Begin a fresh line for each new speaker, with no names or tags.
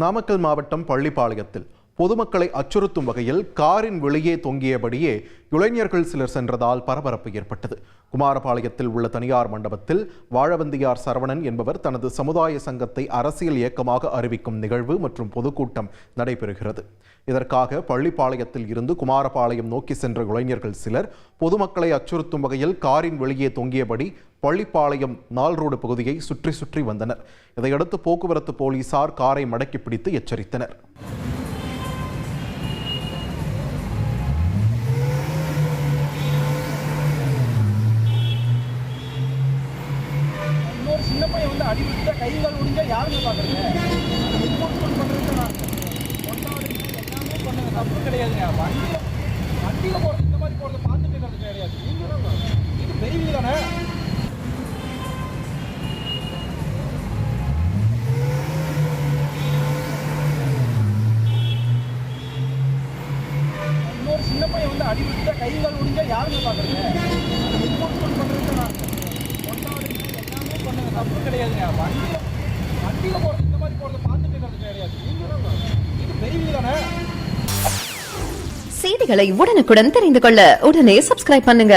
நாமக்கல் மாவட்டம் பள்ளிப்பாளையத்தில் பொதுமக்களை அச்சுறுத்தும் வகையில் காரின் வெளியே தொங்கியபடியே இளைஞர்கள் சிலர் சென்றதால் பரபரப்பு ஏற்பட்டது. குமாரபாளையத்தில் உள்ள தனியார் மண்டபத்தில் வாழவந்தியார் சரவணன் என்பவர் தனது சமுதாய சங்கத்தை அரசியல் இயக்கமாக அறிவிக்கும் நிகழ்வு மற்றும் பொதுக்கூட்டம் நடைபெறுகிறது. இதற்காக பள்ளிப்பாளையத்தில் இருந்து குமாரபாளையம் நோக்கி சென்ற இளைஞர்கள் சிலர் பொதுமக்களை அச்சுறுத்தும் வகையில் காரின் வெளியே தொங்கியபடி பள்ளிப்பாளையம் நால் ரோடு பகுதியை சுற்றி வந்தனர். இதையடுத்து போக்குவரத்து போலீசார் காரை மடக்கி பிடித்து எச்சரித்தனர்.
சின்ன பையன் வந்து அடிவிட்ட கைகள் ஒடிஞ்சா யாருமே பார்க்குறீங்க. என்ஃபோர்ஸ்மெண்ட் பண்ணுறது எல்லாமே பண்ணுங்க, தப்பு கிடையாதுங்க. வண்டியில் போகிறது இந்த மாதிரி போகிறத பார்த்துட்டு இருக்கிறது கிடையாது. நீங்கள் இது பெரிய தானே. இன்னொரு சின்ன பையன் வந்து அடிவிட்ட கைகள் ஒடிஞ்சா யாருமே பார்க்குறீங்க. என்ஃபோர்ஸ்மெண்ட் பண்ணுறது பண்ணுங்க, தப்பு கிடையாதுங்க. வண்டியில் போகிறது இந்த மாதிரி போகிறத பார்த்துட்டு இருக்கிறது கிடையாது. இது பெரிய தானே.
செய்திகளை உடனுக்குடன் தெரிந்து கொள்ள உடனே சப்ஸ்கிரைப் பண்ணுங்க.